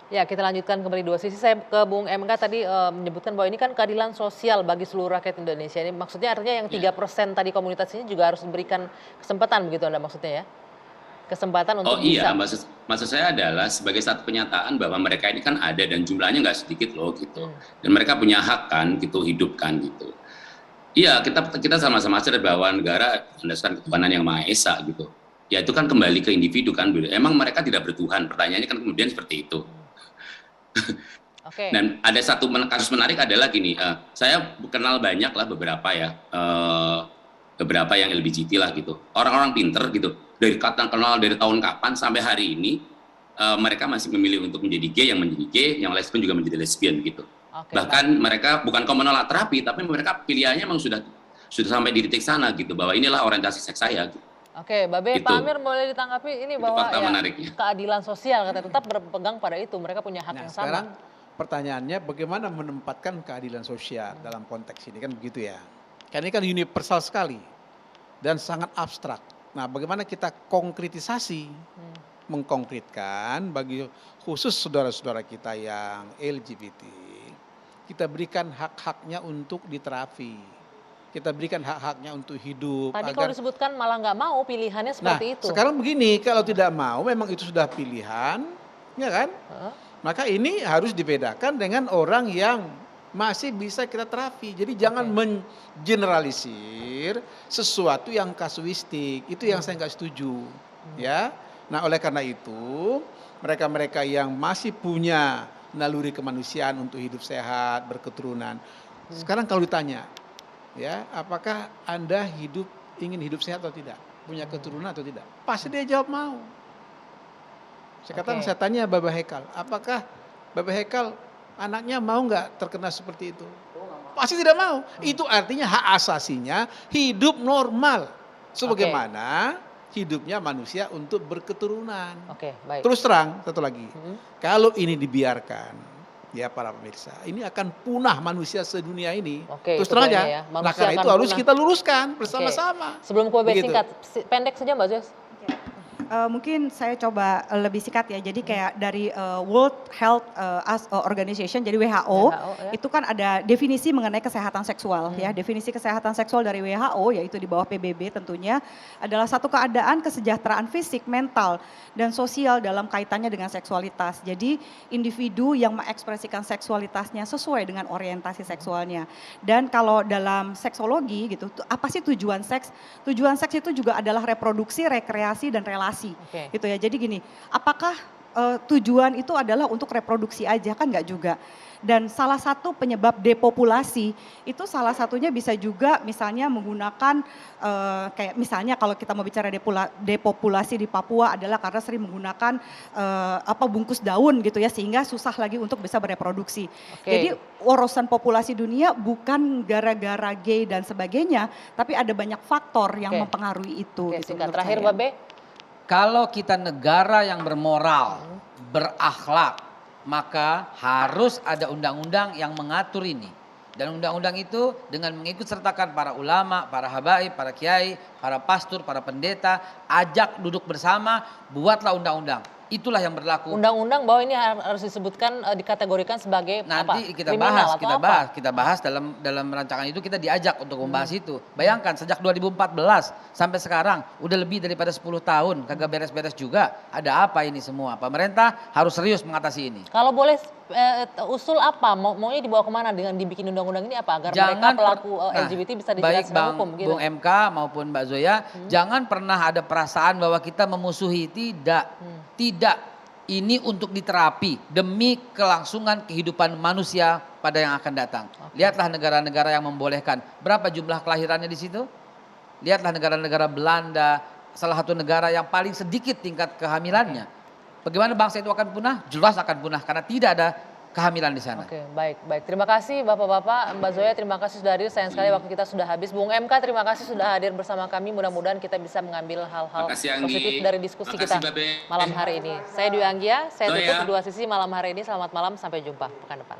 Ya, kita lanjutkan kembali dua sisi. Saya ke Bung MK tadi menyebutkan bahwa ini kan keadilan sosial bagi seluruh rakyat Indonesia. Ini maksudnya artinya yang Ya. 3% tadi komunitas ini juga harus diberikan kesempatan begitu Anda maksudnya ya? Kesempatan Oh untuk iya, bisa. maksud saya adalah sebagai satu penyataan bahwa mereka ini kan ada dan jumlahnya nggak sedikit loh gitu. Hmm, Dan mereka punya hak kan gitu, hidup kan gitu. Iya, kita sama-sama sadar bahwa negara berdasarkan ketuhanan yang Maha Esa gitu. Ya itu kan kembali ke individu kan. Emang mereka tidak bertuhan? Pertanyaannya kan kemudian seperti itu. oke. Dan ada satu kasus menarik adalah gini, saya kenal banyak lah beberapa ya, beberapa yang LGBT lah gitu. Orang-orang pinter gitu, dari kata kenal dari tahun kapan sampai hari ini, mereka masih memilih untuk menjadi gay, yang menjadi gay, yang lesbian juga menjadi lesbian gitu. Oke, Bahkan baik. mereka bukan kau menolak terapi, tapi mereka pilihannya memang sudah sampai di titik sana gitu, bahwa inilah orientasi seks saya gitu. Oke, Babe, Pak Itu Amir boleh ditanggapi ini itu bahwa fakta ya menariknya. keadilan sosial kata tetap berpegang pada itu, mereka punya hak Nah, yang sama. sekarang pertanyaannya bagaimana menempatkan keadilan sosial dalam konteks ini kan begitu ya. Karena ini kan universal sekali dan sangat abstrak. Nah, bagaimana kita konkretisasi, Hmm, mengkonkretkan bagi khusus saudara-saudara kita yang LGBT, kita berikan hak-haknya untuk diterapi. Kita berikan hak-haknya untuk hidup Tadi kalau agar. disebutkan malah nggak mau pilihannya Nah, seperti itu. sekarang begini, kalau tidak mau memang itu sudah pilihan, ya kan? Heeh, Maka ini harus dibedakan dengan orang yang masih bisa kita terapi. Jadi jangan oke. mengeneralisir sesuatu yang kasuistik. Itu yang saya nggak setuju. Hmm, Ya. Nah, oleh karena itu, mereka-mereka yang masih punya naluri kemanusiaan untuk hidup sehat, berketurunan. hmm, Sekarang kalau ditanya, ya, apakah Anda ingin hidup sehat atau tidak? Punya keturunan atau tidak? Pasti dia jawab mau. Sekarang oke. saya tanya Baba Hekal, apakah Baba Hekal anaknya mau nggak terkena seperti itu? Pasti tidak mau. Itu artinya hak asasinya hidup normal. Oke, Sebagaimana hidupnya manusia untuk berketurunan. oke, baik. Terus terang, satu lagi. Mhm, Kalau ini dibiarkan, ya para pemirsa, ini akan punah manusia sedunia ini. oke Terus itu terang poinnya aja. ya, Nah manusia karena akan itu harus punah. kita luruskan Oke, bersama-sama. sebelum ke Begitu. singkat, pendek saja Mbak Zos. Mungkin saya coba lebih sikat ya. Jadi kayak dari World Health Organization, jadi WHO, WHO ya. itu kan ada definisi mengenai kesehatan seksual Hmm, ya. Definisi kesehatan seksual dari WHO yaitu di bawah PBB tentunya adalah satu keadaan kesejahteraan fisik, mental, dan sosial dalam kaitannya dengan seksualitas. Jadi individu yang mengekspresikan seksualitasnya sesuai dengan orientasi seksualnya. Dan kalau dalam seksologi gitu, apa sih tujuan seks? Tujuan seks itu juga adalah reproduksi, rekreasi, dan relasi oke. gitu ya. Jadi gini, apakah tujuan itu adalah untuk reproduksi aja? Kan nggak juga. Dan salah satu penyebab depopulasi itu salah satunya bisa juga misalnya menggunakan kayak misalnya kalau kita mau bicara depopulasi di Papua adalah karena sering menggunakan bungkus daun gitu ya sehingga susah lagi untuk bisa bereproduksi. Jadi Oke, urusan populasi dunia bukan gara-gara gay dan sebagainya, tapi ada banyak faktor yang oke, mempengaruhi itu oke, gitu singkat. menurut Terakhir saya. Babe. Kalau kita negara yang bermoral, Hmm, berakhlak, maka harus ada undang-undang yang mengatur ini. Dan undang-undang itu dengan mengikut sertakan para ulama, para habaib, para kiai, para pastor, para pendeta, ajak duduk bersama, buatlah undang-undang. Itulah yang berlaku. undang-undang bahwa ini harus disebutkan, dikategorikan sebagai apa? Nanti kita Kriminal bahas, atau apa? kita bahas dalam rancangan itu kita diajak untuk membahas itu. Bayangkan sejak 2014 sampai sekarang udah lebih daripada 10 tahun kagak beres-beres juga. Ada apa ini semua? Pemerintah harus serius mengatasi ini. Kalau boleh usul apa? Maunya dibawa kemana dengan dibikin undang-undang ini apa? Agar mereka pelaku LGBT bisa dijerat baik secara hukum gitu. Bung MK maupun Mbak Zoya, jangan pernah ada perasaan bahwa kita memusuhi, tidak. Tidak, ini untuk diterapi demi kelangsungan kehidupan manusia pada yang akan datang. Lihatlah negara-negara yang membolehkan. Berapa jumlah kelahirannya di situ? Lihatlah negara-negara Belanda, salah satu negara yang paling sedikit tingkat kehamilannya. Bagaimana bangsa itu akan punah? Jelas akan punah karena tidak ada kehamilan di sana. Oke, baik, baik. Terima kasih Bapak-Bapak, Mbak Zoya terima kasih sudah hadir. Sayang sekali waktu kita sudah habis. Bung MK terima kasih sudah hadir bersama kami. Mudah-mudahan kita bisa mengambil hal-hal Makasih positif Anggi. dari diskusi kita Makasih Babe. malam hari ini. Saya Dwi Anggia, saya Zoya. tutup dua sisi malam hari ini. Selamat malam, sampai jumpa pekan depan.